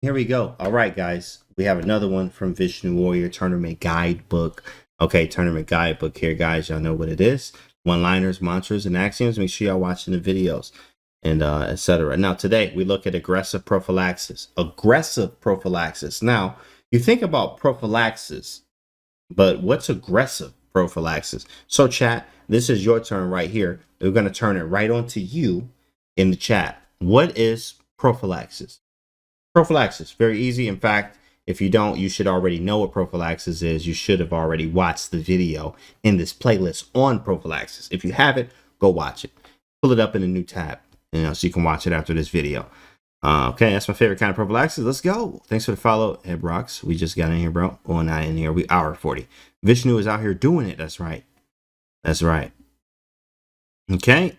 Here we go. All right, guys. We have another one from Vision Warrior Tournament Guidebook. Okay, Tournament Guidebook here, guys. Y'all know what it is. One-liners, mantras, and axioms. Make sure y'all watching the videos and etc. Now, today we look at aggressive prophylaxis. Aggressive prophylaxis. Now, you think about prophylaxis, but what's aggressive prophylaxis? So, chat, this is your turn right here. We're going to turn it right on to you in the chat. What is prophylaxis? Prophylaxis, very easy. In fact, if you don't, you should already know what prophylaxis is. You should have already watched the video in this playlist on prophylaxis. If you haven't, go watch it. Pull it up in a new tab, so you can watch it after this video. Okay, that's my favorite kind of prophylaxis. Let's go. Thanks for the follow, Ed Rocks. We just got in here, bro. Oh, not in here. We hour 40. Vishnu is out here doing it. That's right. That's right. Okay.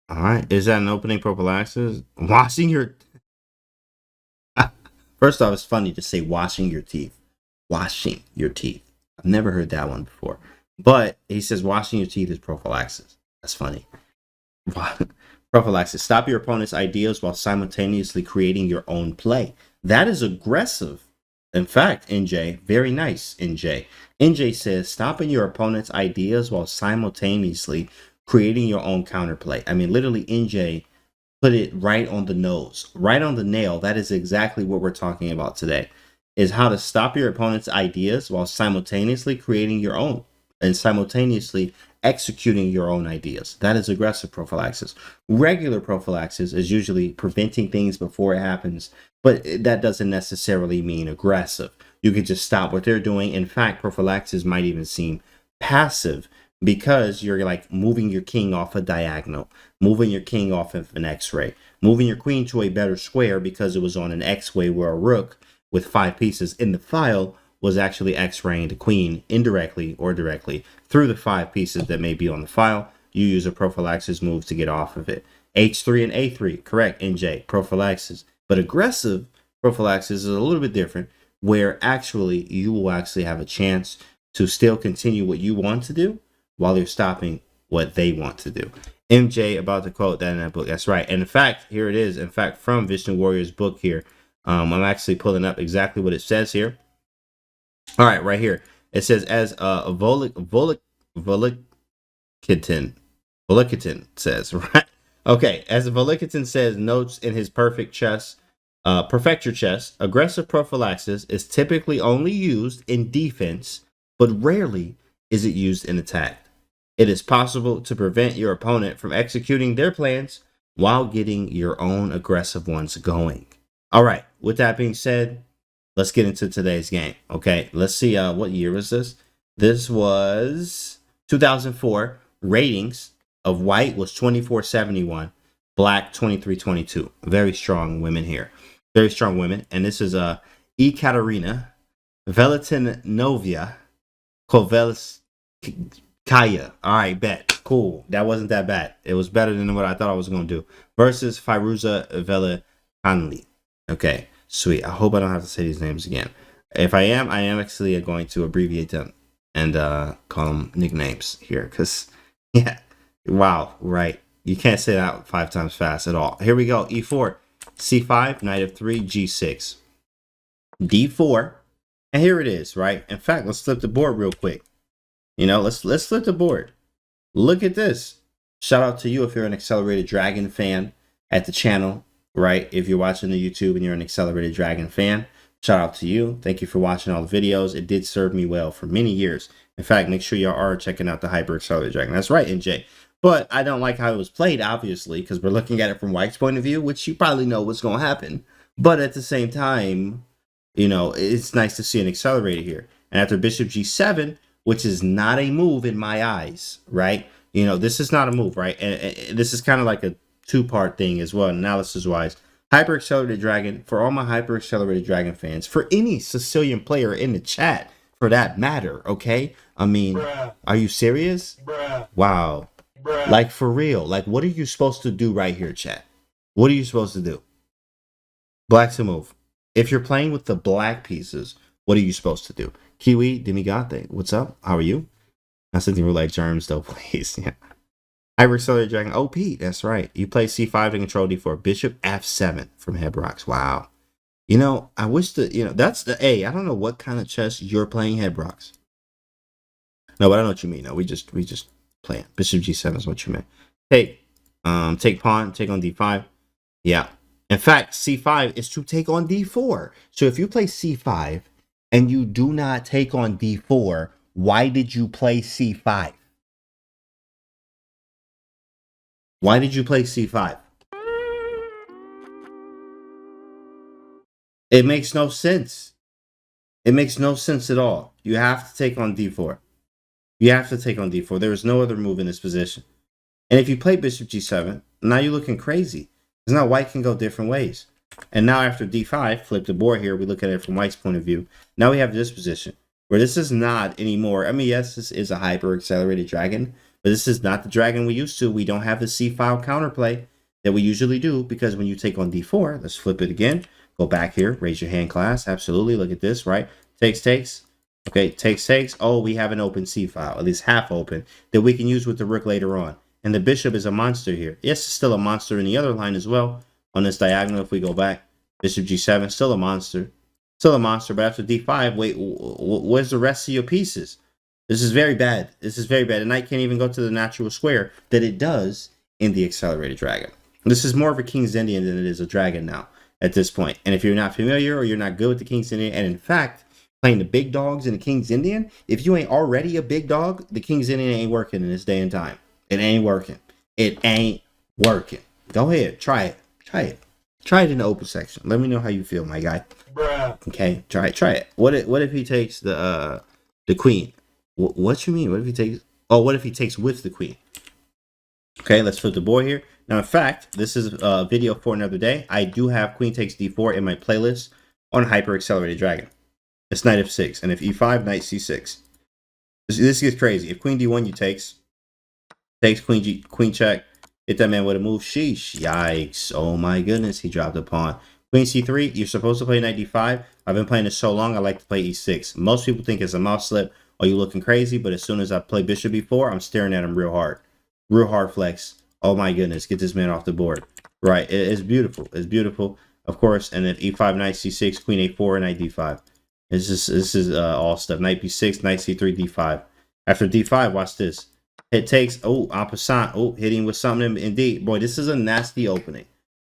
All right. Is that an opening prophylaxis? Washing your... First off, it's funny to say washing your teeth. Washing your teeth. I've never heard that one before. But he says washing your teeth is prophylaxis. That's funny. Prophylaxis. Stop your opponent's ideas while simultaneously creating your own play. That is aggressive. In fact, NJ, very nice, NJ. NJ says stopping your opponent's ideas while simultaneously creating your own counterplay. I mean, literally, NJ put it right on the nose, right on the nail. That is exactly what we're talking about today, is how to stop your opponent's ideas while simultaneously creating your own and simultaneously executing your own ideas. That is aggressive prophylaxis. Regular prophylaxis is usually preventing things before it happens, but that doesn't necessarily mean aggressive. You can just stop what they're doing. In fact, prophylaxis might even seem passive, because you're like moving your king off a diagonal, moving your king off of an x-ray, moving your queen to a better square because it was on an x-way, where a rook with 5 pieces in the file was actually x-raying the queen indirectly or directly through the 5 pieces that may be on the file. You use a prophylaxis move to get off of it. H3 and A3, correct, NJ, prophylaxis. But aggressive prophylaxis is a little bit different, where actually you will actually have a chance to still continue what you want to do while you're stopping what they want to do. MJ about to quote that in that book. That's right. And in fact, here it is. In fact, from Vision Warrior's book here, I'm actually pulling up exactly what it says here. All right, right here. It says, as Volikitin says, right? Okay, as Volikitin says, notes in his Perfect Your Chess, aggressive prophylaxis is typically only used in defense, but rarely is it used in attack. It is possible to prevent your opponent from executing their plans while getting your own aggressive ones going. All right, with that being said, let's get into today's game. Okay, let's see, what year was this? This was 2004. Ratings of white was 2471, black 2322. Very strong women here. Very strong women. And this is Ekaterina Valentinovia Kovalskaya. All right, bet. Cool. That wasn't that bad. It was better than what I thought I was going to do. Versus Firuza Velikanli. Okay, sweet. I hope I don't have to say these names again. If I am actually going to abbreviate them and call them nicknames here. Because, yeah. Wow, right. You can't say that 5 times fast at all. Here we go. E4, C5, knight of 3, G6, D4. And here it is, right? In fact, let's flip the board real quick. Let's flip the board. Look at this. Shout out to you if you're an Accelerated Dragon fan at the channel, right? If you're watching the YouTube and you're an Accelerated Dragon fan, shout out to you. Thank you for watching all the videos. It did serve me well for many years. In fact, make sure y'all are checking out the Hyper Accelerated Dragon. That's right, NJ. But I don't like how it was played, obviously, because we're looking at it from White's point of view, which you probably know what's going to happen. But at the same time, it's nice to see an accelerator here. And after Bishop G7, which is not a move in my eyes, right? This is not a move, right? And this is kind of like a 2-part thing as well, analysis-wise. Hyper Accelerated Dragon, for all my Hyper Accelerated Dragon fans, for any Sicilian player in the chat, for that matter, okay? I mean, bruh. Are you serious? Bruh. Wow. Bruh. Like, for real. Like, what are you supposed to do right here, chat? What are you supposed to do? Black's a move. If you're playing with the black pieces, what are you supposed to do? Kiwi Demigate, what's up? How are you? Not something like germs, though, please. Yeah. Hyper Accelerated Dragon OP, that's right. You play C5 to control D4. Bishop F7 from Hebrox. Wow. You know, I wish that, you know, that's the A. I don't know what kind of chess you're playing, Headrocks. No, but I know what you mean. No, we just playing. Bishop G7 is what you meant. Take pawn, take on D5. Yeah. In fact, C5 is to take on D4. So if you play C5 and you do not take on D4, why did you play C5? Why did you play C5? It makes no sense. It makes no sense at all. You have to take on D4. You have to take on D4. There is no other move in this position. And if you play Bishop G7, now you're looking crazy. Because now white can go different ways. And now after D5, flip the board here, we look at it from white's point of view. Now we have this position, where this is not anymore. I mean, yes, this is a hyper-accelerated dragon, but this is not the dragon we used to. We don't have the C-file counterplay that we usually do, because when you take on D4, let's flip it again. Go back here, raise your hand class. Absolutely, look at this, right? Takes. Okay, takes. Oh, we have an open C-file, at least half open, that we can use with the rook later on. And the bishop is a monster here. Yes, it's still a monster in the other line as well. On this diagonal, if we go back, Bishop G7, still a monster. Still a monster, but after D5, wait, where's the rest of your pieces? This is very bad. This is very bad. The knight can't even go to the natural square that it does in the accelerated dragon. This is more of a King's Indian than it is a dragon now at this point. And if you're not familiar or you're not good with the King's Indian, and in fact, playing the big dogs in the King's Indian, if you ain't already a big dog, the King's Indian ain't working in this day and time. It ain't working. It ain't working. Go ahead. Try it. Try it in the open section. Let me know how you feel, my guy. Bruh. Okay. Try it. What if he takes the queen? What you mean? What if he takes... Oh, what if he takes with the queen? Okay, let's flip the board here. Now, in fact, this is a video for another day. I do have queen takes d4 in my playlist on hyper accelerated dragon. It's knight f6. And if e5, knight c6. This gets crazy. If queen d1, you takes queen check, hit that man with a move. Sheesh, yikes, oh my goodness, he dropped a pawn. Queen c3, you're supposed to play knight d5. I've been playing this so long, I like to play e6. Most people think it's a mouse slip, or you looking crazy, but as soon as I play bishop b4, I'm staring at him real hard flex. Oh my goodness, get this man off the board. Right, it's beautiful, of course. And if e5, knight c6, queen a4, knight d5. This is all stuff. Knight b6, knight c3, d5. After d5, watch this. It takes, oh, en passant, oh, hitting with something indeed. Boy, this is a nasty opening,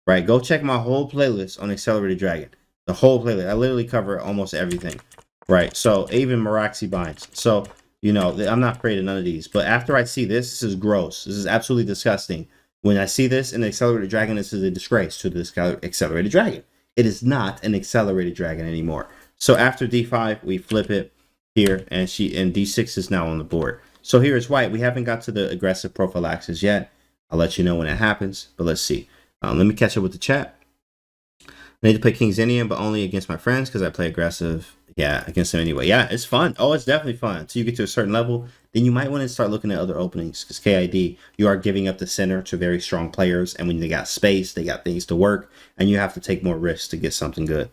right? Go check my whole playlist on Accelerated Dragon. The whole playlist. I literally cover almost everything, right? So even Maraxi binds. So, you know, I'm not afraid of none of these. But after I see this is gross. This is absolutely disgusting. When I see this in the Accelerated Dragon, this is a disgrace to the Accelerated Dragon. It is not an Accelerated Dragon anymore. So after D5, we flip it here, and D6 is now on the board. So here is white. We haven't got to the aggressive prophylaxis yet. I'll let you know when it happens, but let's see. Let me catch up with the chat. I need to play King's Indian, but only against my friends because I play aggressive. Yeah, against them anyway. Yeah, it's fun. Oh, it's definitely fun. Until you get to a certain level, then you might want to start looking at other openings because KID, you are giving up the center to very strong players, and when they got space, they got things to work, and you have to take more risks to get something good.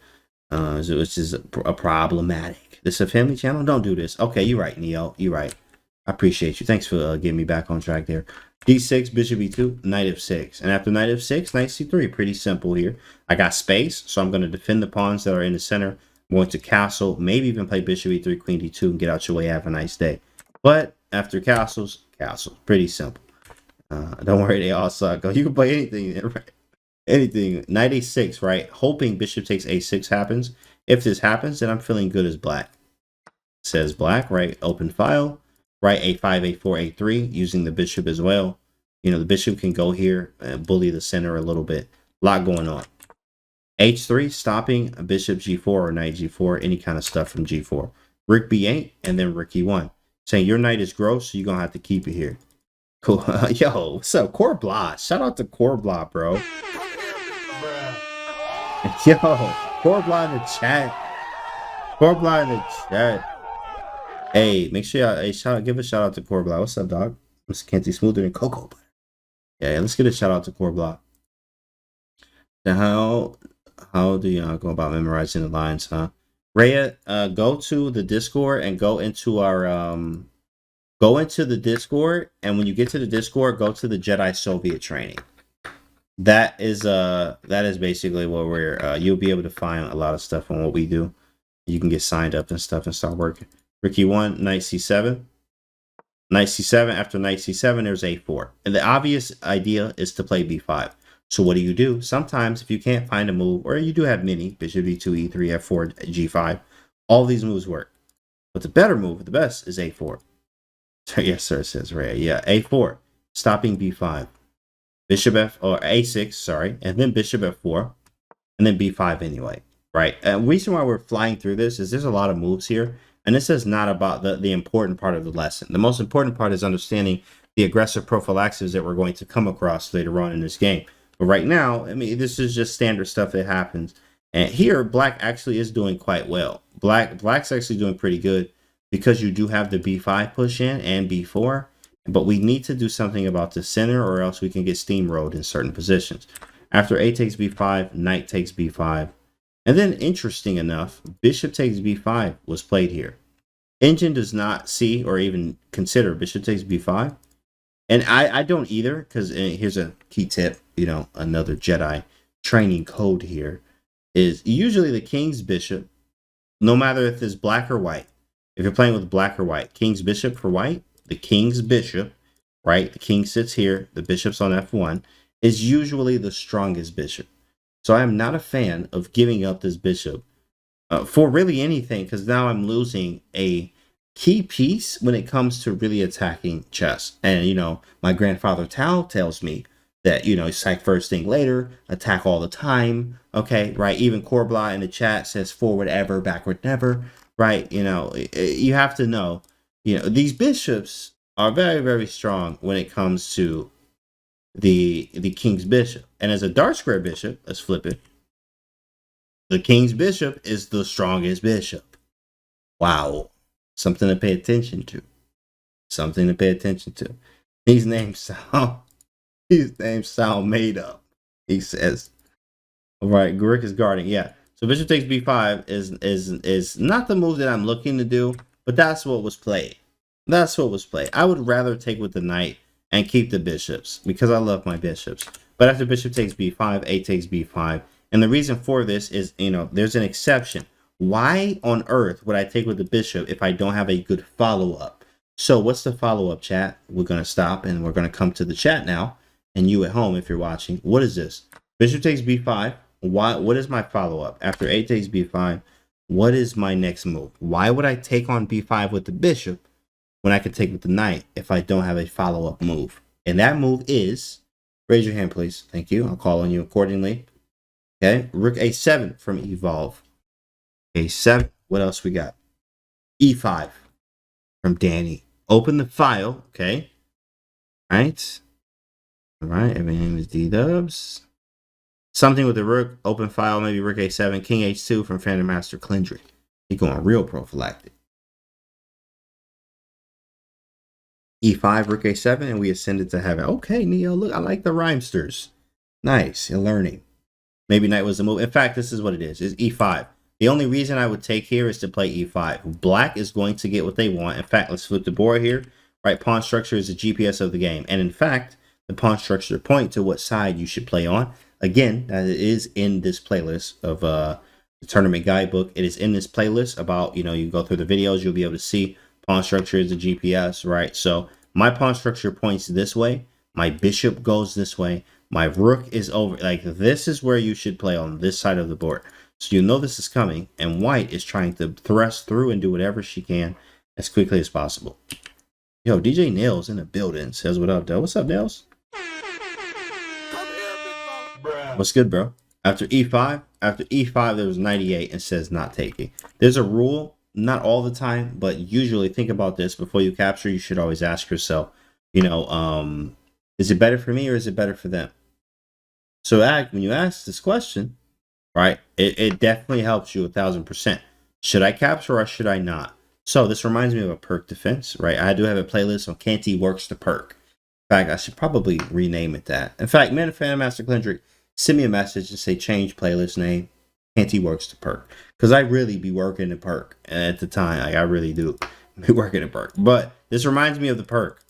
Which is a problematic. This is a family channel. Don't do this. Okay, you're right, Neo. You're right. I appreciate you. Thanks for getting me back on track there. D6, bishop e2, knight f6. And after knight f6, knight c3. Pretty simple here. I got space, so I'm going to defend the pawns that are in the center. I'm going to castle, maybe even play bishop e3, queen d2, and get out your way. Have a nice day. But after castles. Pretty simple. Don't worry, they all suck. You can play anything, right? Anything. Knight a6, right? Hoping bishop takes a6 happens. If this happens, then I'm feeling good as black. Says black, right? Open file. Right, a5, a4, a3, using the bishop as well. You know, the bishop can go here and bully the center a little bit. A lot going on. h3, stopping a bishop g4 or knight g4, any kind of stuff from g4. Rook b8, and then rook e1. Saying your knight is gross, so you're going to have to keep it here. Cool. Yo, what's up? Purblack. Shout out to Purblack, bro. Yo, Purblack in the chat. Purblack in the chat. Hey, make sure y'all give a shout out to Purblack. What's up, dog? Mr. Kenty smoother than cocoa butter. Yeah, let's get a shout out to Purblack. Now, how do y'all go about memorizing the lines, huh? Rhea, go to the Discord and go into our go into the Discord, and when you get to the Discord, go to the Jedi Soviet training. that is basically what we're you'll be able to find a lot of stuff on what we do. You can get signed up and stuff and start working. Rook e1, knight c7. Knight c7. After knight c7, there's a4. And the obvious idea is to play b5. So what do? Sometimes if you can't find a move, or you do have many, bishop e2, e3, f4, g5, all these moves work. But the better move, the best, is a4. So yes, sir, says Ray. Yeah, a4, stopping b5. Bishop f, or a6, sorry, and then bishop f4, and then b5 anyway, right? And the reason why we're flying through this is there's a lot of moves here, and this is not about the important part of the lesson. The most important part is understanding the aggressive prophylaxis that we're going to come across later on in this game. But right now, I mean, this is just standard stuff that happens. And here, black actually is doing quite well. Black's actually doing pretty good because you do have the b5 push in and b4. But we need to do something about the center, or else we can get steamrolled in certain positions. After a takes b5, knight takes b5. And then, interesting enough, bishop takes b5 was played here. Engine does not see or even consider bishop takes b5. And I don't either, because here's a key tip, you know, another Jedi training code here, is usually the king's bishop, no matter if it's black or white. If you're playing with black or white, king's bishop for white, the king's bishop, right? The king sits here, the bishop's on f1, is usually the strongest bishop. So I am not a fan of giving up this bishop for really anything, because now I'm losing a key piece when it comes to really attacking chess. And, you know, my grandfather Tao tells me that, you know, it's like first thing later, attack all the time, okay, right? Even Purblack in the chat says forward ever, backward never, right? You know, you have to know, you know, these bishops are very, very strong when it comes to the king's bishop. And as a dark square bishop, let's flip it. The king's bishop is the strongest bishop. Wow. Something to pay attention to. Something to pay attention to. These names sound made up. He says. All right, Gurik is guarding. Yeah. So bishop takes b5 is not the move that I'm looking to do, but that's what was played. That's what was played. I would rather take with the knight and keep the bishops because I love my bishops. But after bishop takes b5, a takes b5. And the reason for this is, you know, there's an exception. Why on earth would I take with the bishop if I don't have a good follow-up? So what's the follow-up, chat? We're going to stop and we're going to come to the chat now. And you at home, if you're watching, what is this? Bishop takes b5. What is my follow-up? After a takes b5, what is my next move? Why would I take on b5 with the bishop when I could take with the knight if I don't have a follow-up move? And that move is, raise your hand, please. Thank you. I'll call on you accordingly. Okay, rook a7 from evolve. a7. What else we got? e5 from Danny. Open the file. Okay. All right. All right. Everything is D-dubs. Something with the rook. Open file. Maybe rook a7. King h2 from Phantom Master Clindrick. He's going real prophylactic. e5, rook a7, and we ascended to heaven. Okay, Neo. Look, I like the rhymesters. Nice. You're learning. Maybe knight was the move. In fact, this is what it is e5. The only reason I would take here is to play e5. Black is going to get what they want. In fact, let's flip the board here. Right, pawn structure is the GPS of the game. And in fact, the pawn structure point to what side you should play on. Again, that is in this playlist of the tournament guidebook. It is in this playlist about, you know, you go through the videos, you'll be able to see pawn structure is the GPS, right? So my pawn structure points this way. My bishop goes this way. My rook is over. Like, this is where you should play on this side of the board. So you know this is coming, and white is trying to thrust through and do whatever she can as quickly as possible. Yo, DJ Nails in the building says what up, though. What's up, Nails? What's good, bro? After e5, there was 98 and says not taking. There's a rule, not all the time, but usually think about this before you capture. You should always ask yourself, you know, is it better for me or is it better for them? So when you ask this question, right, it definitely helps you 1000%. Should I capture or should I not? So this reminds me of a perk defense, right? I do have a playlist on Canty Works the Perk. In fact, I should probably rename it that. In fact, man, Phantom Master Clindrick, send me a message and say change playlist name, Canty Works the Perk. Because I really be working the perk at the time. Like, I really do be working the perk. But this reminds me of the perk.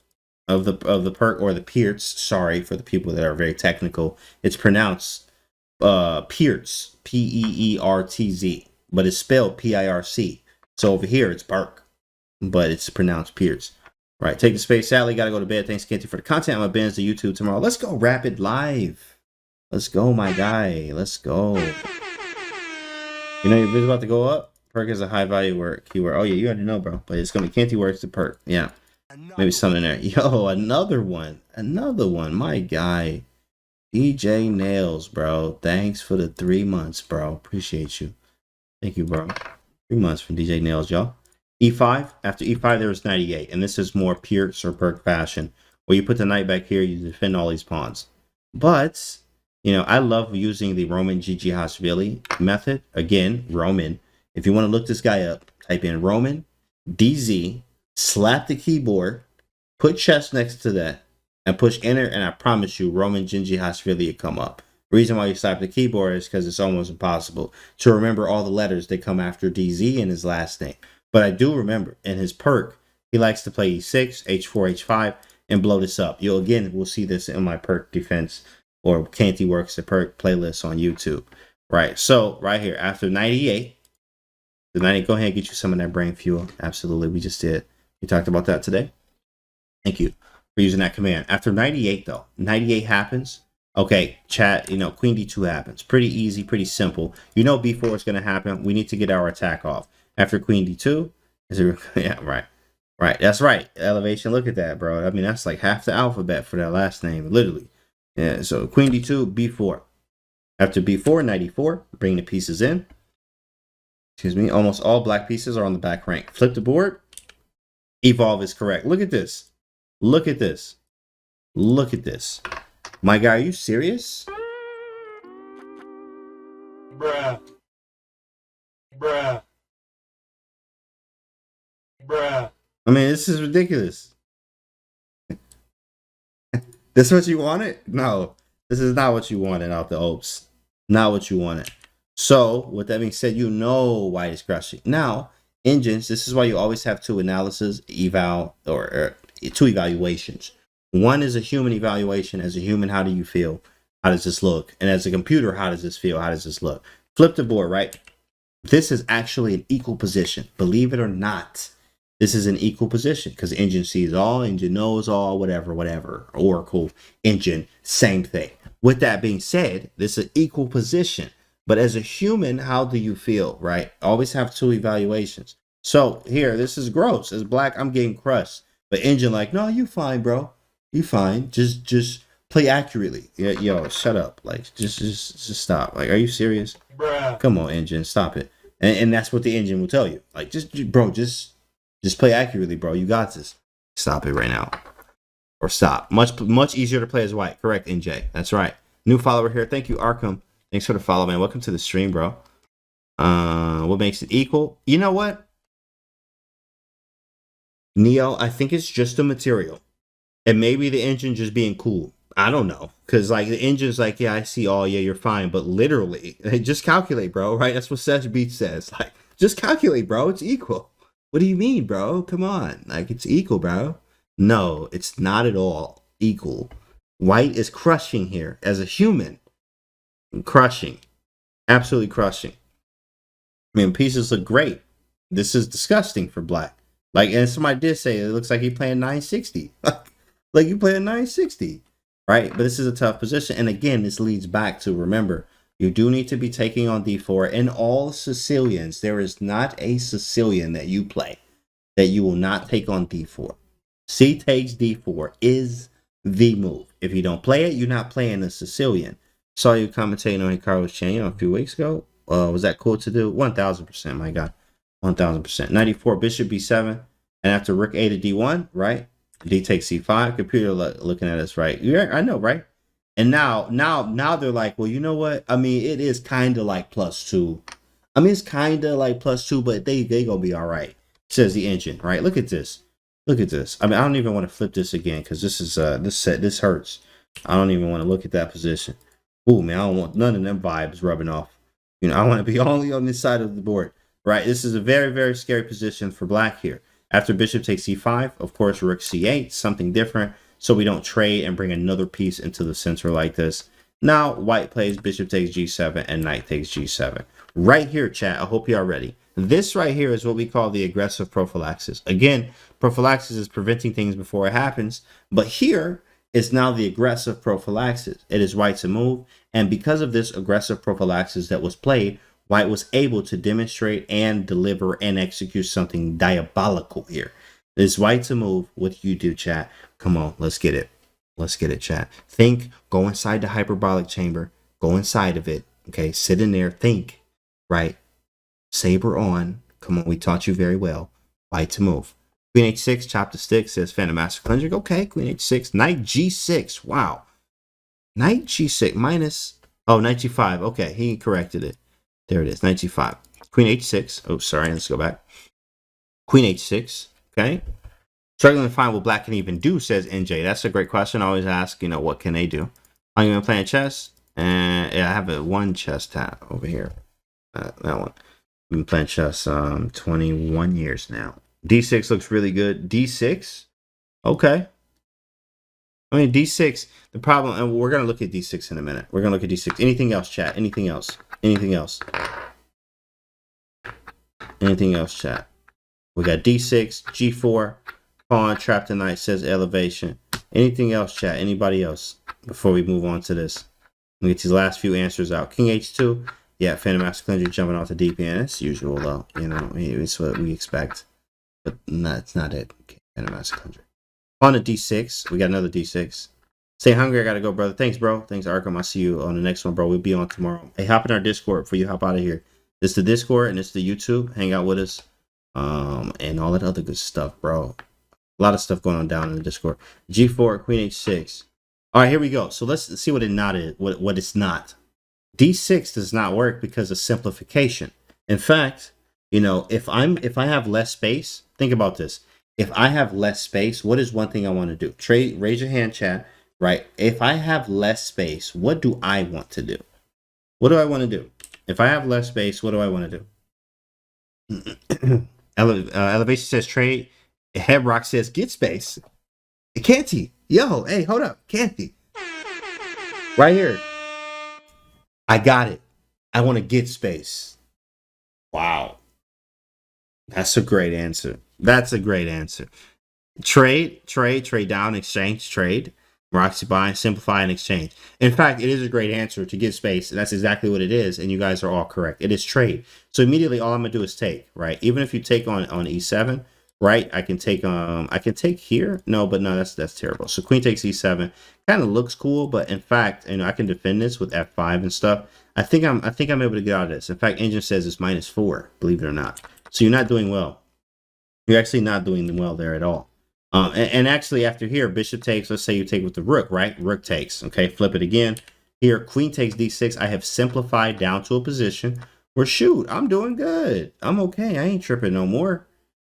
of the perk, or the Peerts. Sorry for the people that are very technical. It's pronounced Peerts, Peertz, but it's spelled Pirc. So over here it's Perk, but it's pronounced Peerts. Right, take the space. Sadly, gotta go to bed. Thanks, Kenty, for the content. I'm gonna binge the YouTube tomorrow. Let's go, Rapid Live. Let's go, my guy. Let's go. You know your vid's about to go up. Perk is a high value word keyword. Oh yeah, you already know, bro. But it's gonna be Kenty works the perk. Yeah, maybe something there. Yo, another one. My guy, DJ Nails, bro. Thanks for the 3 months, bro. Appreciate you. Thank you, bro. 3 months from DJ Nails, y'all. E5. After E5, there was 98, and this is more Peerts or perk fashion, where you put the knight back here, you defend all these pawns. But you know, I love using the Roman Gigi-Hashvili method. Again, Roman. If you want to look this guy up, type in Roman DZ, slap the keyboard, put chess next to that, and push enter, and I promise you, Roman Gigi-Hashvili will come up. Reason why you slap the keyboard is because it's almost impossible to remember all the letters that come after DZ in his last name. But I do remember in his perk, he likes to play E6, H4, H5, and blow this up. You'll again, we'll see this in my perk defense or Kenty Works the Perk playlist on YouTube. Right. So right here, after 98, the 90, go ahead and get you some of that brain fuel. Absolutely. We just did. We talked about that today. Thank you for using that command. After 98, though, 98 happens. Okay, chat, you know, Queen D2 happens. Pretty easy, pretty simple. You know B4 is going to happen. We need to get our attack off. After Queen D2, is it? Yeah, right. Right. That's right. Elevation. Look at that, bro. I mean, that's like half the alphabet for that last name, literally. Yeah, so Queen D2, B4. After B4, 94, bring the pieces in. Excuse me. Almost all black pieces are on the back rank. Flip the board. Evolve is correct. Look at this. Look at this. Look at this. My guy, are you serious? Bruh. Bruh. Bruh. I mean, this is ridiculous. This is what you wanted? No, this is not what you wanted out the Opes. Not what you wanted. So, with that being said, you know why it's crushing. Now, engines, this is why you always have two analysis, eval, or two evaluations. One is a human evaluation. As a human, how do you feel? How does this look? And as a computer, how does this feel? How does this look? Flip the board, right? This is actually an equal position. Believe it or not. This is an equal position because engine sees all, engine knows all, whatever. Oracle, engine, same thing. With that being said, this is an equal position. But as a human, how do you feel, right? Always have two evaluations. So here, this is gross. As black, I'm getting crushed. But engine like, no, you fine, bro. You fine. Just play accurately. Yeah, yo, shut up. Like, just stop. Like, are you serious? Bruh. Come on, engine, stop it. And that's what the engine will tell you. Like, just play accurately, bro. You got this. Stop it right now. Or stop. Much easier to play as white. Correct, NJ. That's right. New follower here. Thank you, Arkham. Thanks for the follow, man. Welcome to the stream, bro. What makes it equal? You know what? Neo, I think it's just the material. And maybe the engine just being cool. I don't know. Because, like, the engine's like, yeah, I see all. Yeah, you're fine. But literally, just calculate, bro. Right? That's what Sesh Beach says. Like, just calculate, bro. It's equal. What do you mean, bro? Come on. Like, it's equal, bro. No, it's not at all equal. White is crushing here as a human. Crushing. Absolutely crushing. I mean, pieces look great. This is disgusting for black. Like, and somebody did say it looks like he playing 960. Like you playing 960. Right? But this is a tough position. And again, this leads back to, remember, you do need to be taking on D4. In all Sicilians, there is not a Sicilian that you play that you will not take on D4. C takes D4 is the move. If you don't play it, you're not playing a Sicilian. Saw you commentating on Carlos Chain a few weeks ago. Was that cool to do? 1000%, my God. 1000%. 94, Bishop B7. And after Rook A to D1, right? D takes C5. Computer looking at us, right? Yeah, I know, right? And now they're like, well, you know what? I mean, it is kind of like +2. I mean, it's kind of like +2, but they gonna be all right, says the engine, right? Look at this. Look at this. I mean, I don't even want to flip this again because this is this hurts. I don't even want to look at that position. Ooh, man, I don't want none of them vibes rubbing off. You know, I want to be only on this side of the board, right? This is a very, very scary position for black here. After bishop takes c5, of course, rook c8, something different, so we don't trade and bring another piece into the center like this. Now, white plays bishop takes g7 and knight takes g7. Right here, chat, I hope you are ready. This right here is what we call the aggressive prophylaxis. Again, prophylaxis is preventing things before it happens, but here is now the aggressive prophylaxis. It is white to move, and because of this aggressive prophylaxis that was played, white was able to demonstrate and deliver and execute something diabolical here. It's white to move. What you do, chat? Come on, let's get it. Let's get it, chat. Think, go inside the hyperbolic chamber, go inside of it, okay? Sit in there, think, right? Saber on. Come on, we taught you very well. White to move. Queen h6, chop the stick, says Phantom Master Cleanser. Okay, Queen h6, Knight g6. Wow. Knight g6 minus, oh, Knight g5. Okay, he corrected it. There it is, Knight g5. Queen h6. Oh, sorry, let's go back. Queen h6, okay. Struggling to find what black can even do, says NJ. That's a great question. I always ask, what can they do? I'm going to play chess, and yeah, I have a one chess tab over here. That one. I've been playing chess 21 years now. D6 looks really good. D6? Okay. I mean, D6, the problem, and we're going to look at D6 in a minute. We're going to look at D6. Anything else, chat? Anything else? Anything else? Anything else, chat? We got D6, G4, pawn, trap the knight, says elevation. Anything else, chat? Anybody else? Before we move on to this. Let me get these last few answers out. King H2. Yeah, Phantom Master Cleanser jumping off the deep end. It's usual, though. It's what we expect. But no, it's not it. Okay, Phantom Master Cleanser. On to D6. We got another D6. Stay hungry. I got to go, brother. Thanks, bro. Thanks, Arkham. I'll see you on the next one, bro. We'll be on tomorrow. Hey, hop in our Discord before you hop out of here. This is the Discord and it's the YouTube. Hang out with us. And all that other good stuff, bro. A lot of stuff going on down in the Discord. G4, Queen H6. All right, here we go. So let's see what it not is. What it's not. D6 does not work because of simplification. In fact, if I have less space, think about this. If I have less space, what is one thing I want to do? Raise your hand, chat. Right? If I have less space, what do I want to do? What do I want to do? If I have less space, what do I want to do? Elevation says trade. Headrock says get space. Can't he? Yo, hey, hold up. Can't he? Right here. I got it. I want to get space. Wow. That's a great answer. That's a great answer. Trade down, exchange, trade. Roxy buy, simplify, and exchange. In fact, it is a great answer to get space. And that's exactly what it is. And you guys are all correct. It is trade. So immediately all I'm gonna do is take, right? Even if you take on E7, right? I can take here. No, but no, that's terrible. So queen takes E7. Kind of looks cool, but in fact, I can defend this with F5 and stuff. I think I'm able to get out of this. In fact, Engine says it's -4, believe it or not. So you're not doing well. You're actually not doing well there at all. And actually after here, bishop takes, let's say you take with the rook, right? Rook takes, okay, flip it again. Here, queen takes D6. I have simplified down to a position where, shoot, I'm doing good. I'm okay. I ain't tripping no more.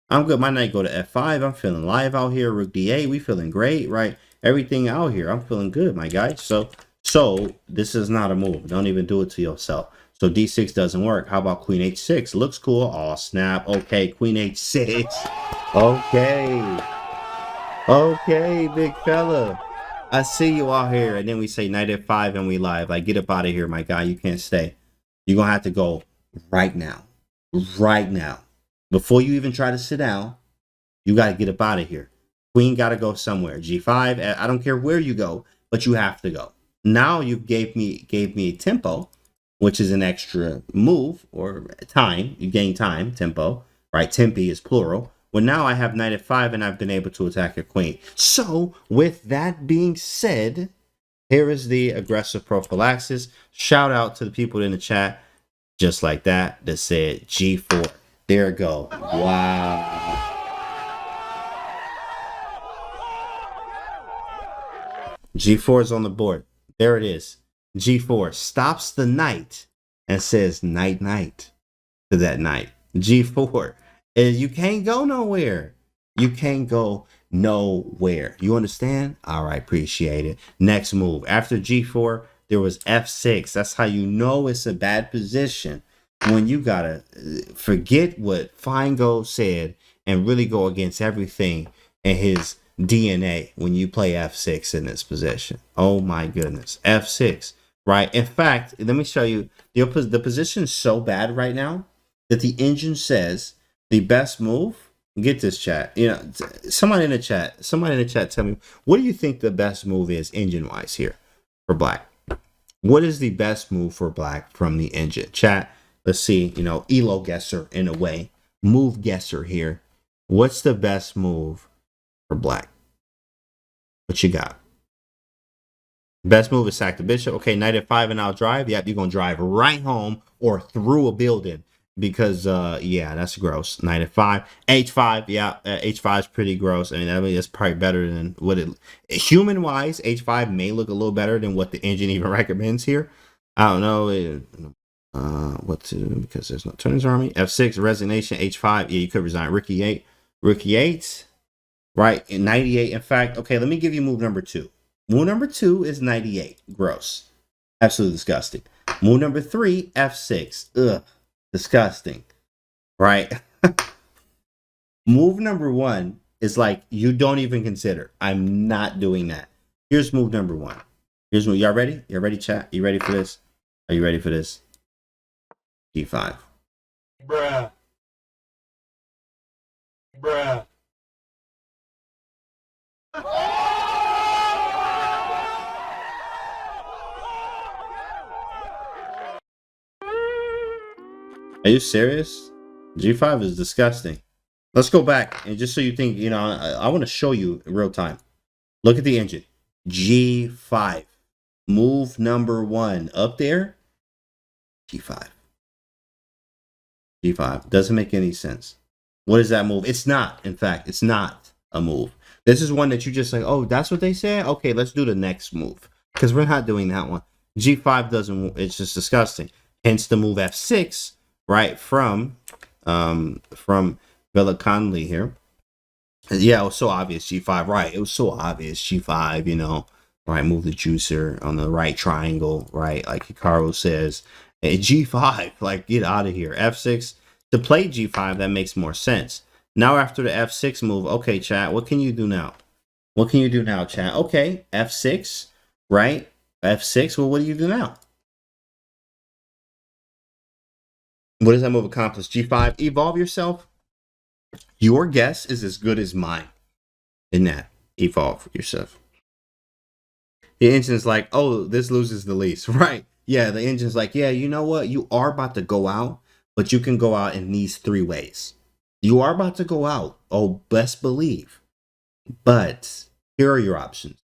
I'm good. My knight go to F5. I'm feeling live out here. Rook D8. We feeling great, right? Everything out here. I'm feeling good, my guy. So this is not a move. Don't even do it to yourself. So D6 doesn't work. How about Queen H6? Looks cool. Oh, snap. Okay, Queen H6. Okay, big fella. I see you out here. And then we say Knight F5 and we live. Like, get up out of here, my guy. You can't stay. You're going to have to go right now. Right now. Before you even try to sit down, you got to get up out of here. Queen got to go somewhere. G5. I don't care where you go, but you have to go. Now you gave me a tempo, which is an extra move or time. You gain time, tempo, right? Tempi is plural. Well, now I have Knight F5 and I've been able to attack your queen. So with that being said, here is the aggressive prophylaxis. Shout out to the people in the chat, just like that said G4. There it go. Wow. G4 is on the board. There it is. G4 stops the knight and says night night to that knight. G4. And you can't go nowhere. You can't go nowhere. You understand? All right, appreciate it. Next move. After G4, there was F6. That's how you know it's a bad position. When you gotta forget what Feingold said and really go against everything in his DNA when you play f6 in this position. Oh my goodness, f6, right? In fact, let me show you the position's so bad right now that the engine says the best move. Get this, chat. You know, somebody in the chat, tell me, what do you think the best move is engine wise here for black? What is the best move for black from the engine? Chat, let's see, you know, elo guesser in a way, move guesser here. What's the best move for black? What you got? Best move is sack the bishop. Okay, knight f5 and I'll drive. Yep, you're gonna drive right home or through a building because yeah, that's gross. Knight f5, h5. Yeah, h5 is pretty gross. I mean that's probably better than what it human wise. H5 may look a little better than what the engine even recommends here. I don't know what to do because there's no turns army. F6 resignation. H5. Yeah, you could resign. Rook e8. Rook e8. Right, in 98. In fact, okay, let me give you move number 2. Move number 2 is 98. Gross. Absolutely disgusting. Move number 3, f6. Ugh. Disgusting. Right? Move number 1 is like you don't even consider. I'm not doing that. Here's move number 1. Here's move. Y'all ready? Y'all ready, chat? You ready for this? Are you ready for this? G5. Bruh. Bruh. Are you serious? G5 is disgusting. Let's go back and just so you think, you know, I want to show you in real time. Look at the engine. G5. Move number 1 up there. G5. G5 doesn't make any sense. What is that move? It's not. In fact, it's not a move. This is one that you just like, oh, that's what they said? Okay, let's do the next move. Because we're not doing that one. G5 doesn't, it's just disgusting. Hence the move f6, right, from Velikanli here. Yeah, it was so obvious, G5, right. It was so obvious, G5, you know, right, move the juicer on the right triangle, right, like Hikaru says. And G5, like, get out of here. F6, to play G5, that makes more sense. Now after the f6 move, okay, chat, what can you do now? What can you do now, chat? Okay, f6, right? f6, well, what do you do now? What does that move accomplish? G5, evolve yourself. Your guess is as good as mine in that. Evolve yourself. The engine's like, oh, this loses the least, right? Yeah, the engine's like, yeah, you know what? You are about to go out, but you can go out in these 3 ways. You are about to go out. Oh, best believe. But here are your options.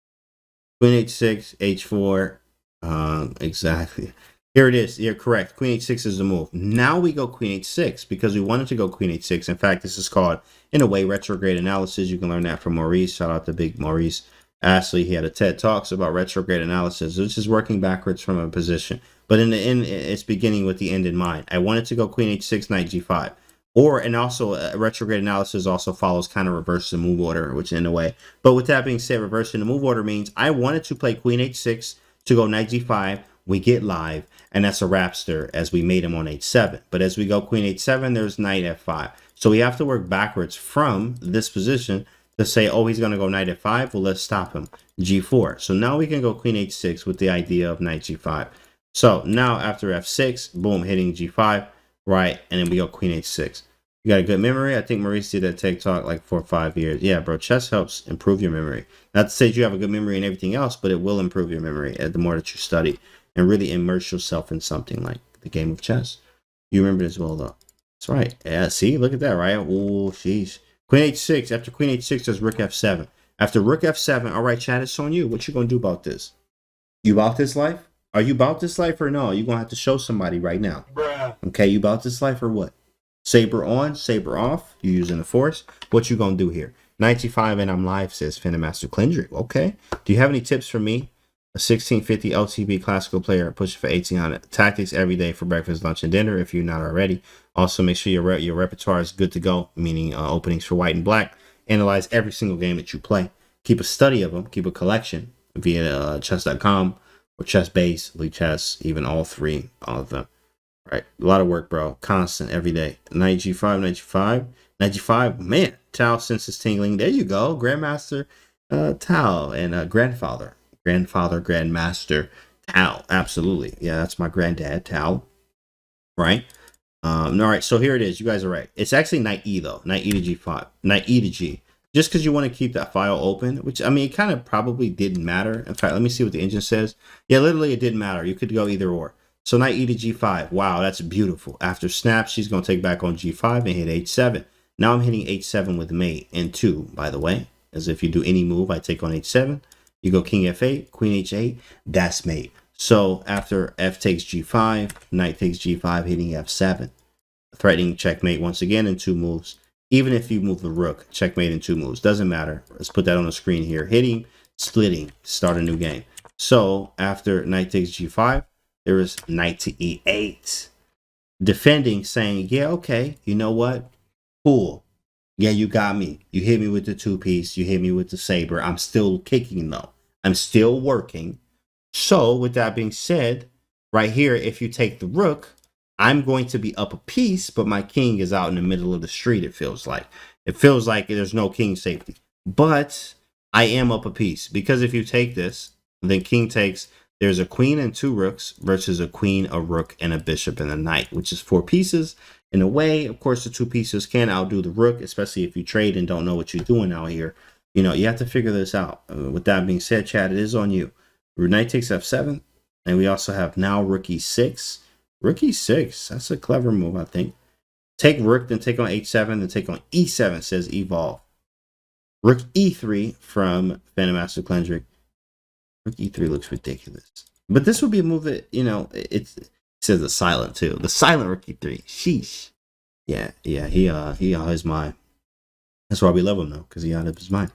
Queen h6, h4. Exactly. Here it is. You're correct. Queen h6 is the move. Now we go queen h6 because we wanted to go queen h6. In fact, this is called, in a way, retrograde analysis. You can learn that from Maurice. Shout out to big Maurice Ashley. He had a TED Talks about retrograde analysis, which is working backwards from a position. But in the end, it's beginning with the end in mind. I wanted to go queen h6, knight g5. And also retrograde analysis also follows kind of reverse the move order, which in a way. But with that being said, reversing the move order means I wanted to play queen h6 to go knight g5. We get live, and that's a rapster as we made him on h7. But as we go queen h7, there's knight f5. So we have to work backwards from this position to say, oh, he's going to go knight f5. Well, let's stop him. G4. So now we can go queen h6 with the idea of knight g5. So now after f6, boom, hitting g5. Right, and then we go queen h6. You got a good memory. I think Maurice did that TikTok like 4 or 5 years. Yeah, bro, chess helps improve your memory. Not to say you have a good memory and everything else, but it will improve your memory the more that you study and really immerse yourself in something like the game of chess. You remember it as well, though. That's right. Yeah, see, look at that, right? Oh, sheesh. Queen h6. After queen h6, there's rook f7. After rook f7, all right, chat, it's on you. What you gonna do about this? You about this life? Are you about this life or no? You're going to have to show somebody right now. Bruh. Okay, you about this life or what? Saber on, saber off. You using the force. What you going to do here? Knight g5 and I'm live, says Finamaster Clendrick. Okay. Do you have any tips for me? A 1650 LTB classical player pushing for 1800. Tactics every day for breakfast, lunch, and dinner if you're not already. Also, make sure your repertoire is good to go, meaning openings for white and black. Analyze every single game that you play. Keep a study of them. Keep a collection via chess.com. Or chess base, league chess, even all 3, all of them. Right, a lot of work, bro. Constant, every day. Knight G5, Knight G5, Knight G5. Man, Tao senses tingling. There you go, Grandmaster Tao and Grandmaster Tao. Absolutely, yeah, that's my granddad Tao. Right. All right, so here it is. You guys are right. It's actually Knight E though. Knight E to G5. Knight E to G. Just because you want to keep that file open, which I mean, it kind of probably didn't matter. In fact, let me see what the engine says. Yeah, literally, it didn't matter. You could go either or. So Knight E to G5. Wow, that's beautiful. After snap, she's going to take back on G5 and hit H7. Now I'm hitting H7 with mate and 2, by the way. As if you do any move, I take on H7. You go King F8, Queen H8. That's mate. So after F takes G5, Knight takes G5, hitting F7. Threatening checkmate once again in 2 moves. Even if you move the rook, checkmate in 2 moves. Doesn't matter. Let's put that on the screen here. Hitting, splitting, start a new game. So after Knight takes G5, there is Knight to E8. Defending, saying, yeah, okay, you know what? Cool. Yeah, you got me. You hit me with the 2-piece. You hit me with the saber. I'm still kicking though. I'm still working. So with that being said, right here, if you take the rook, I'm going to be up a piece, but my king is out in the middle of the street, it feels like. It feels like there's no king safety. But I am up a piece, because if you take this, then king takes, there's a queen and 2 rooks versus a queen, a rook, and a bishop and a knight, which is 4 pieces. In a way, of course, the 2 pieces can outdo the rook, especially if you trade and don't know what you're doing out here. You know, you have to figure this out. With that being said, Chad, it is on you. Knight takes F7, and we also have now rook E6. Rook E6, that's a clever move, I think. Take rook, then take on H7, then take on E7, says evolve. Rook E3 from Phantom Master Klendrick. Rook E3 looks ridiculous. But this would be a move that, you know, it says the silent too. The silent Rook E3. Sheesh. Yeah, he out of his mind. That's why we love him though, because he out of his mind.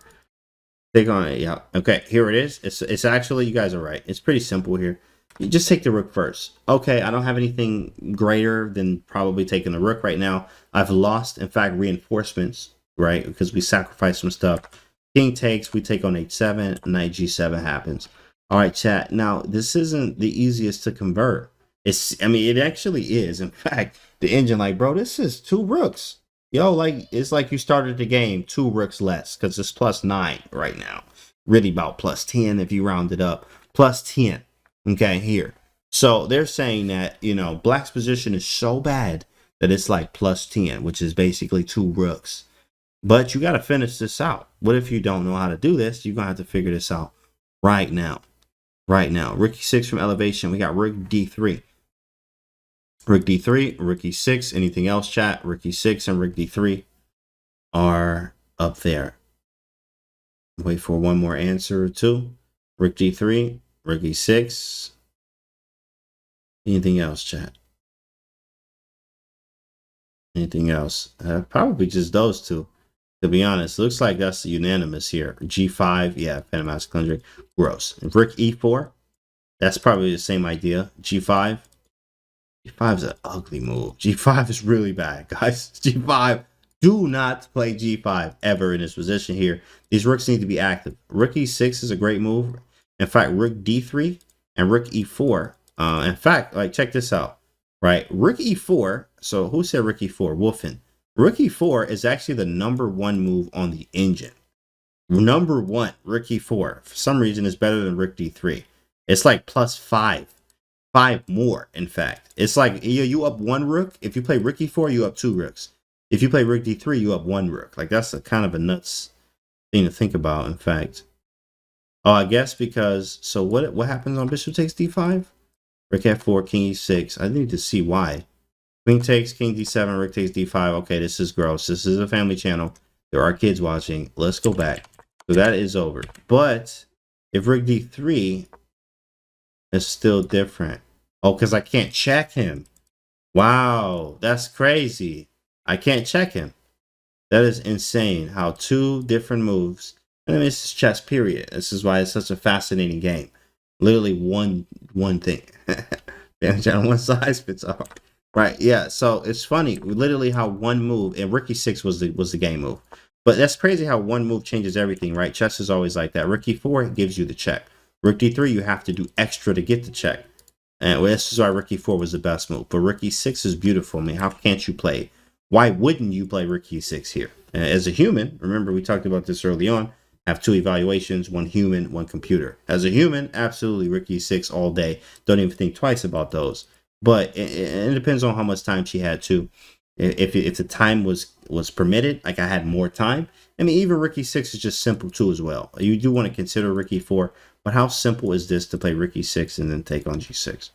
Take on it, yeah. Okay, here it is. It's actually, you guys are right. It's pretty simple here. You just take the rook first. Okay, I don't have anything greater than probably taking the rook right now. I've lost, in fact, reinforcements, right? Because we sacrificed some stuff. King takes, we take on H7, Knight G7 happens. All right, chat. Now, this isn't the easiest to convert. I mean, it actually is. In fact, the engine, like, bro, this is 2 rooks. Yo, like, it's like you started the game 2 rooks less, because it's +9 right now. Really about +10 if you round it up. +10. Okay, here. So they're saying that, you know, black's position is so bad that it's like +10, which is basically 2 rooks. But you got to finish this out. What if you don't know how to do this? You're going to have to figure this out right now. Right now. Rook E6 from elevation. We got rook D3. Rook D3, rook E6. Anything else, chat? Rook E6 and rook D3 are up there. Wait for one more answer or 2. Rook D3. Rook E6. Anything else, chat? Anything else? Probably just those 2. To be honest, looks like that's unanimous here. G5, yeah, Phantom Master Klendrick, gross. Rook E4, that's probably the same idea. G5. G5 is an ugly move. G5 is really bad, guys. G5. Do not play G5 ever in this position here. These rooks need to be active. Rook E6 is a great move. In fact, rook D3 and rook E4. In fact, like, check this out, right? Rook E4. So who said rook E4? Wolfen. Rook E4 is actually the #1 move on the engine. #1, rook E4. For some reason, is better than rook D3. It's like +5. 5 more, in fact. It's like you up 1 rook. If you play rook E4, you up 2 rooks. If you play rook D3, you up 1 rook. Like, that's a kind of a nuts thing to think about, in fact. Oh, I guess because, so what happens on bishop takes D5? Rook F4, king E6. I need to see why. Queen takes, king D7, rook takes D5. Okay, this is gross. This is a family channel. There are kids watching. Let's go back. So that is over. But if rook D3 is still different. Oh, because I can't check him. Wow, that's crazy. I can't check him. That is insane how 2 different moves. I mean, this is chess, period. This is why it's such a fascinating game. Literally one thing. One size fits all. Right, yeah. So it's funny, literally how 1 move, and rook E6 was the game move. But that's crazy how 1 move changes everything, right? Chess is always like that. Rook E4 gives you the check. Rook D3, you have to do extra to get the check. And this is why Rook E4 was the best move. But Rook E6 is beautiful. I mean, how can't you play? Why wouldn't you play Rook E6 here? As a human, remember we talked about this early on, have two evaluations, one human, one computer. As a human, absolutely Rook E6 all day. Don't even think twice about those. But it depends on how much time she had too. If the time was permitted, like I had more time. I mean, even Rook E6 is just simple too as well. You do want to consider Rook E4, but how simple is this to play Rook E6 and then take on G6?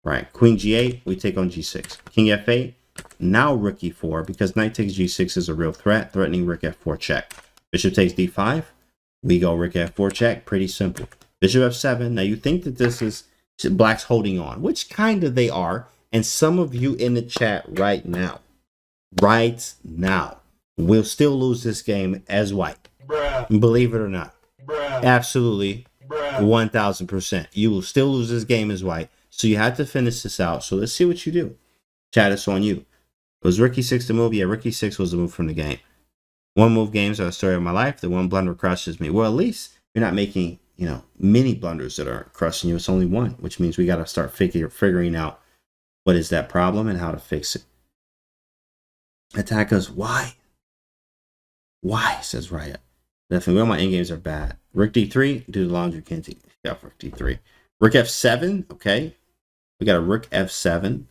Right, Queen G8, we take on G6. King F8, now Rook E4, because Knight takes G6 is a real threat, threatening Rook F4 check. Bishop takes D5, we go Rook F4 check, pretty simple. Bishop F7, now you think that this is Black's holding on, which kind of they are, and some of you in the chat right now will still lose this game as white. Bruh. Believe it or not. Bruh. Absolutely. 1000%. You will still lose this game as white. So you have to finish this out. So let's see what you do. Chat, it's on you. Was Rook E6 the move? Yeah, Rook E6 was the move from the game. One move games are the story of my life. The one blunder crushes me. Well, at least you're not making, many blunders that are crushing you. It's only one, which means we got to start figuring out what is that problem and how to fix it. Attack us. Why? Why? Says Raya. Definitely. Well, my endgames are bad. Rook D3. Do the laundry, Kenty. Yeah, Rook D3. Rook F7. Okay. We got a Rook F7.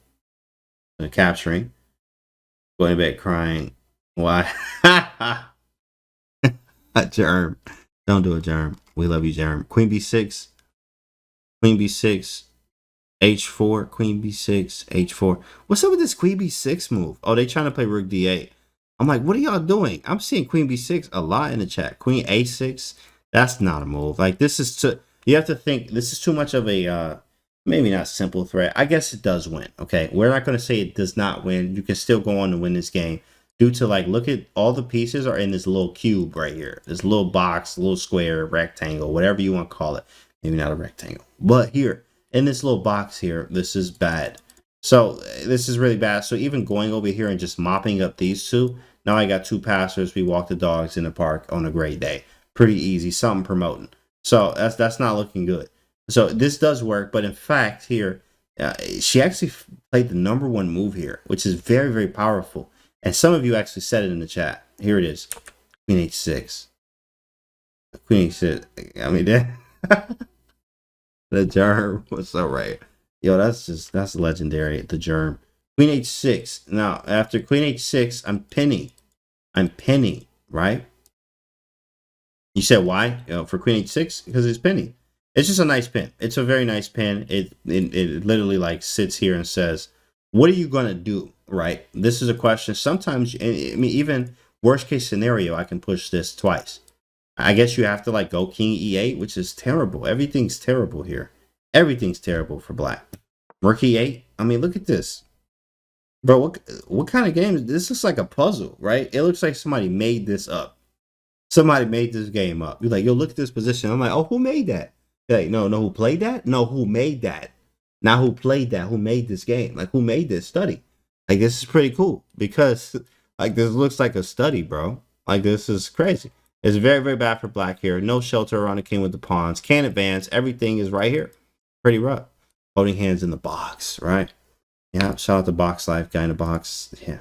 Capturing. Going to bed crying. Why? Germ. Don't do it, Germ. We love you, Germ. Queen B6. Queen B6. H4. Queen B6. H4. What's up with this Queen B6 move? Oh, they trying to play Rook D8. I'm like, what are y'all doing? I'm seeing Queen B6 a lot in the chat. Queen A6. That's not a move. Like, this is too... You have to think, this is too much of a... maybe not simple threat. I guess it does win. Okay, we're not going to say it does not win. You can still go on to win this game due to, like, look at all the pieces are in this little cube right here. This little box, little square, rectangle, whatever you want to call it. Maybe not a rectangle, but here in this little box here, this is bad. So this is really bad. So even going over here and just mopping up these two, now I got two passers. We walk the dogs in the park on a great day. Pretty easy, something promoting. So that's not looking good. So this does work, but in fact here, she actually played the #1 move here, which is very, very powerful. And some of you actually said it in the chat. Here it is. Queen H6. Queen H6. I mean, the germ was so right. Yo, that's legendary. The germ. Queen H6. Now, after Queen H6, I'm pinning, right? You said why? For Queen H6? Because it's pinning. It's just a nice pin. It's a very nice pin. It literally like sits here and says, what are you going to do, right? This is a question. Sometimes, I mean, even worst case scenario, I can push this twice. I guess you have to like go King E8, which is terrible. Everything's terrible here. Everything's terrible for Black. Rook E8. I mean, look at this. Bro, what kind of game is this? This looks like a puzzle, right? It looks like somebody made this up. Somebody made this game up. You're like, yo, look at this position. I'm like, oh, who made that? Like, no, who played that? No, who made that? Not who played that, who made this game? Like, who made this study? Like, this is pretty cool because, like, this looks like a study, bro. Like, this is crazy. It's very, very bad for Black here. No shelter around the king with the pawns. Can't advance. Everything is right here. Pretty rough. Holding hands in the box, right? Yeah, shout out to Box Life, guy in the box. Yeah,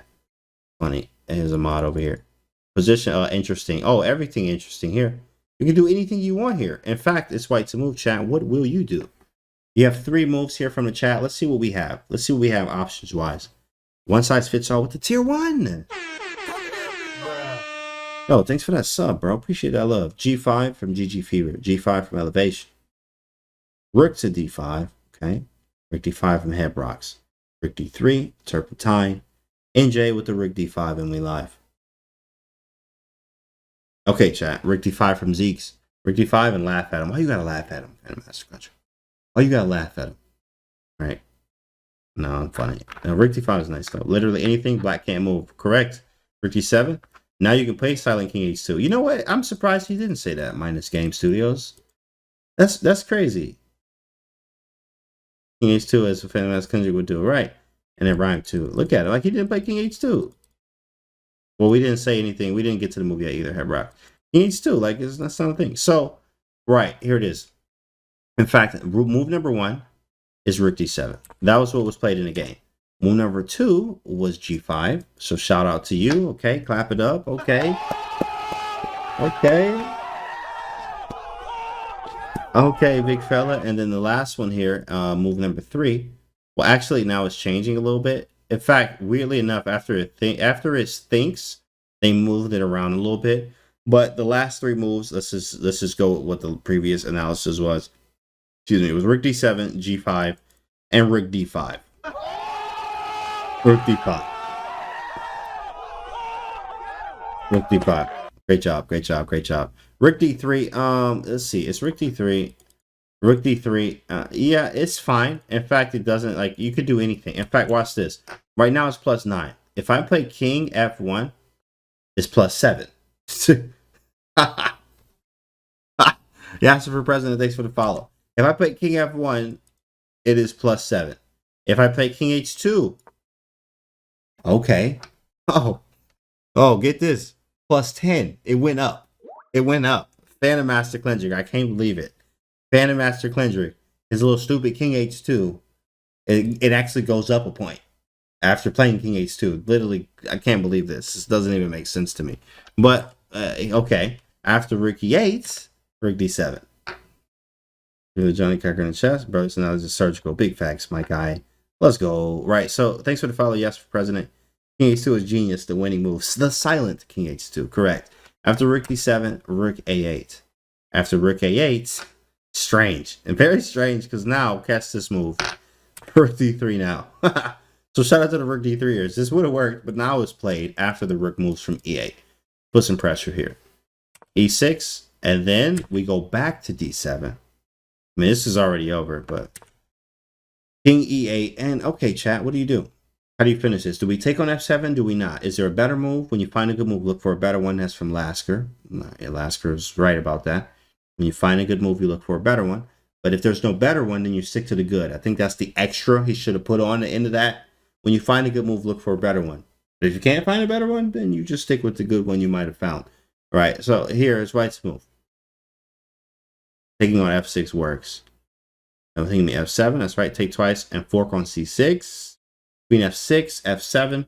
funny. Here's a mod over here. Position, interesting. Oh, everything interesting here. You can do anything you want here. In fact, it's white to move, chat. What will you do? You have 3 moves here from the chat. Let's see what we have. Let's see what we have options-wise. One size fits all with the tier 1. Oh, thanks for that sub, bro. Appreciate that love. G5 from GG Fever. G5 from Elevation. Rook to D5. Okay. Rook D5 from Headrocks. Rook D3. Turpentine. NJ with the Rook D5 and we live. Okay, chat. Rook D5 from Zeke's. Rook D5 and laugh at him. Why you gotta laugh at him? Master Cruncher. Why you gotta laugh at him? All right. No, I'm funny. Now, Rook D5 is nice though. Literally anything Black can't move. Correct. Rook D7. Now you can play Silent King H2. You know what? I'm surprised he didn't say that. Minus Game Studios. That's crazy. King H2 as a fan as Kendrick would do. Right. And then rhyme too. Look at it. Like he didn't play King H2. Well, we didn't say anything. We didn't get to the move yet either. Head rock. King H2. Like that's not a thing. So, right. Here it is. In fact, move #1. is rook d7. That was what was played in the game. Move number 2 was g5. So shout out to you. Okay, clap it up. Okay. Okay. Okay, big fella. And then the last one here, move number 3. Well, actually, now it's changing a little bit. In fact, weirdly enough, after it thinks, they moved it around a little bit. But the last 3 moves, let's just go with what the previous analysis was. Excuse me, it was rook d7, g5, and rook d5. Rook d5. Rook d5. Great job, great job, great job. Rook d3. Let's see. It's rook d3. Rook d3. Yeah, it's fine. In fact, it doesn't, like, you could do anything. In fact, watch this. Right now it's +9. If I play king f1, it's +7. Yeah, so for president, thanks for the follow. If I play king f1, it is +7. If I play king h2, okay. Oh, get this. +10. It went up. It went up. Phantom Master Cleansing. I can't believe it. Phantom Master Cleansing. His little stupid king h2. It actually goes up a point after playing king h2. Literally, I can't believe this. This doesn't even make sense to me. But, okay. After rook e8, rook d7. You're the Johnny Cocker in the chess, bro. So now it's just surgical. Big facts, my guy. Let's go. Right. So thanks for the follow. Yes, for president. King h2 is genius. The winning move. The silent king h2. Correct. After rook d7, rook a8. After rook a8, strange and very strange because now catch this move. Rook d3 now. So shout out to the rook d3ers. This would have worked, but now it's played after the rook moves from e8. Put some pressure here. e6, and then we go back to d7. I mean, this is already over, but king e8, and okay, chat, what do you do? How do you finish this? Do we take on f7? Do we not? Is there a better move? When you find a good move, look for a better one. That's from Lasker. Yeah, Lasker is right about that. When you find a good move, you look for a better one. But if there's no better one, then you stick to the good. I think that's the extra he should have put on the end of that. When you find a good move, look for a better one. But if you can't find a better one, then you just stick with the good one you might have found. All right, so here is White's move. Taking on f6 works. I'm thinking the f7. That's right. Take twice and fork on c6. Queen f6, f7.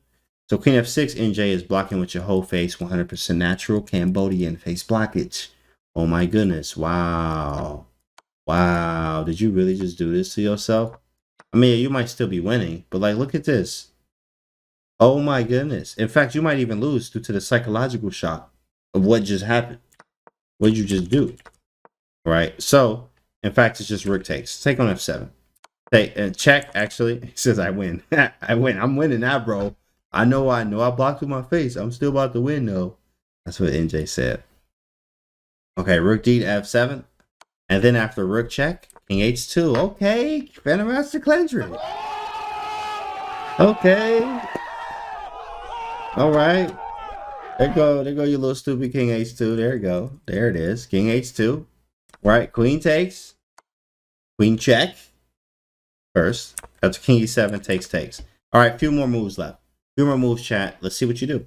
So queen f6, NJ is blocking with your whole face. 100% natural Cambodian face blockage. Oh my goodness. Wow. Wow. Did you really just do this to yourself? I mean, you might still be winning, but like, look at this. Oh my goodness. In fact, you might even lose due to the psychological shock of what just happened. What did you just do? Right. So, in fact, it's just rook takes. Take on f7. Take and check. Actually, it says I win. I win. I'm winning now, bro. I know. I blocked with my face. I'm still about to win, though. That's what NJ said. Okay, rook d to f7, and then after rook check, king h2. Okay, Phantom Master Cleansing. Okay. All right. There go you little stupid king h2. There you go. There it is. King h2. Right. Queen takes. Queen check. First. After king e7 takes. All right. Few more moves left. Few more moves, chat. Let's see what you do.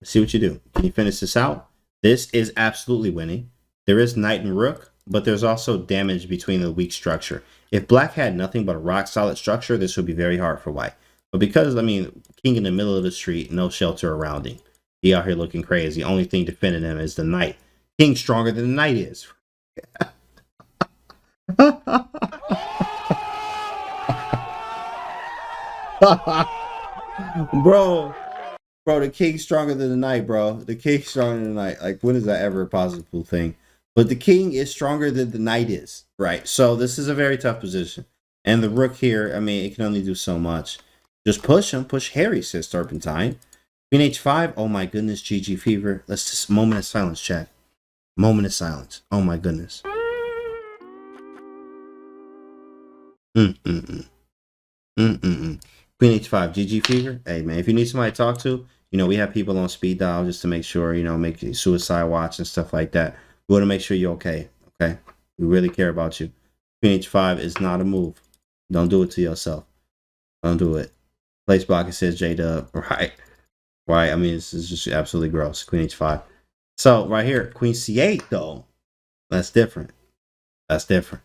Let's see what you do. Can you finish this out? This is absolutely winning. There is knight and rook, but there's also damage between the weak structure. If black had nothing but a rock solid structure, this would be very hard for white. But because, I mean, king in the middle of the street, no shelter around him. He out here looking crazy. The only thing defending him is the knight. King stronger than the knight is. Bro, the king's stronger than the knight, bro. The king's stronger than the knight. Like, when is that ever a possible thing? But the king is stronger than the knight is, right? So this is a very tough position. And the rook here, I mean, it can only do so much. Just push him. Push Harry, says Turpentine. Queen h5. Oh my goodness, GG fever. Let's just moment of silence, chat. Moment of silence. Oh my goodness. Queen h5, GG fever. Hey man, if you need somebody to talk to, you know, we have people on speed dial just to make sure, you know, make suicide watch and stuff like that. We want to make sure you're okay. Okay, we really care about you. Queen h5 is not a move. Don't do it to yourself. Don't do it. Place block, it says J-Dub. Right. I mean, this is just absolutely gross. Queen h5. So right here, Queen c8 though. That's different. That's different.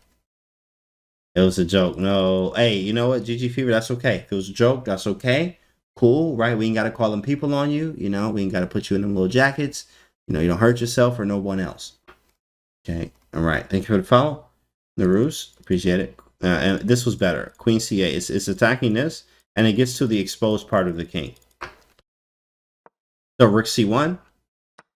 It was a joke. No. Hey, you know what? GG Fever, that's okay. If it was a joke, that's okay. Cool, right? We ain't got to call them people on you. You know, we ain't got to put you in them little jackets. You know, you don't hurt yourself or no one else. Okay. All right. Thank you for the follow. Naruse. Appreciate it. And this was better. Queen C8. It's attacking this, and it gets to the exposed part of the king. So Rook C1.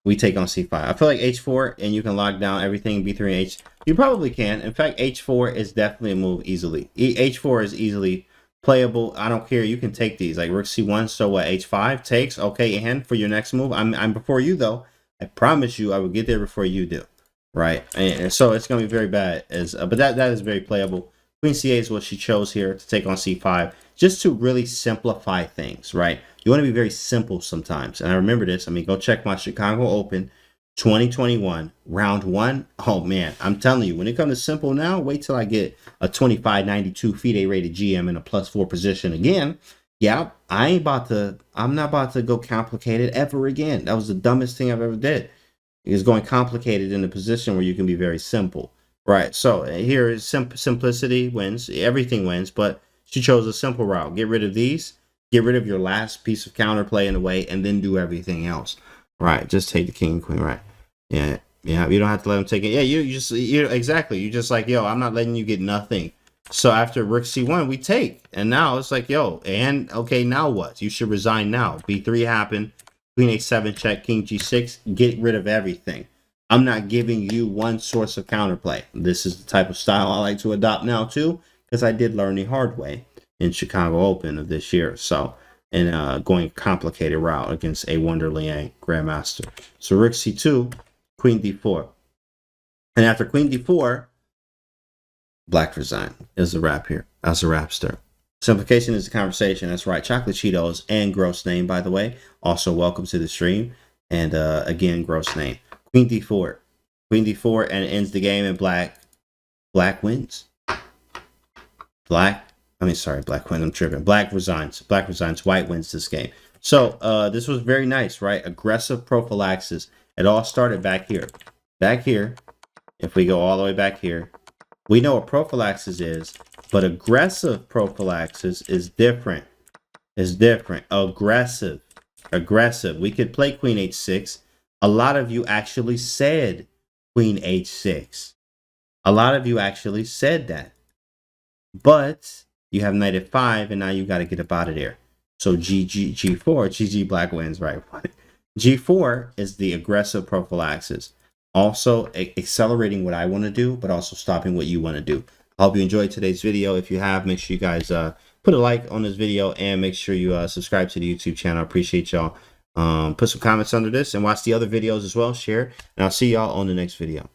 We take on C5. I feel like H4, and you can lock down everything B3 and H. You probably can. In fact, H4 is definitely a move easily. H4 is easily playable. I don't care. You can take these. Like Rook C1, so what? H5 takes. Okay, and for your next move, I'm before you, though. I promise you I will get there before you do. Right? And so it's going to be very bad. But that is very playable. Queen C8 is what she chose here to take on C5. Just to really simplify things, right? You want to be very simple sometimes. And I remember this. I mean, go check my Chicago Open 2021 round 1. Oh, man, I'm telling you, when it comes to simple now, wait till I get a 2592 FIDE rated GM in a +4 position again. Yeah, I'm not about to go complicated ever again. That was the dumbest thing I've ever did. Is going complicated in a position where you can be very simple. Right. So here is simplicity wins. Everything wins, but she chose a simple route. Get rid of these. Get rid of your last piece of counterplay in a way, and then do everything else. Right. Just take the king and queen. Right. Yeah. Yeah. You don't have to let them take it. Yeah. You exactly. You just like, yo, I'm not letting you get nothing. So after Rook C1, we take, and now it's like, yo, and okay, now what? You should resign now. B3 happened. Queen H7 check. King G6. Get rid of everything. I'm not giving you one source of counterplay. This is the type of style I like to adopt now too, because I did learn the hard way in Chicago Open of this year. So, and going complicated route against a Wonder Liang Grandmaster. So Rook C2, Queen D4. And after Queen D4, Black resign is the wrap here. That's a rapster. Simplification is the conversation. That's right. Chocolate Cheetos and gross name, by the way. Also, welcome to the stream. And again, gross name. Queen D4. Queen D4, and it ends the game, and black wins. Black wins. I'm tripping. Black resigns. Black resigns. White wins this game. So this was very nice, right? Aggressive prophylaxis. It all started back here. Back here. If we go all the way back here, we know what prophylaxis is, but aggressive prophylaxis is different. It's different. Aggressive. We could play Queen H6. A lot of you actually said Queen H6. A lot of you actually said that. But you have Knight F5, and now you got to get up out of there. So G4, Black wins, right? G4 is the aggressive prophylaxis. Also accelerating what I want to do, but also stopping what you want to do. I hope you enjoyed today's video. If you have, make sure you guys put a like on this video, and make sure you subscribe to the YouTube channel. I appreciate y'all. Put some comments under this and watch the other videos as well. Share, and I'll see y'all on the next video.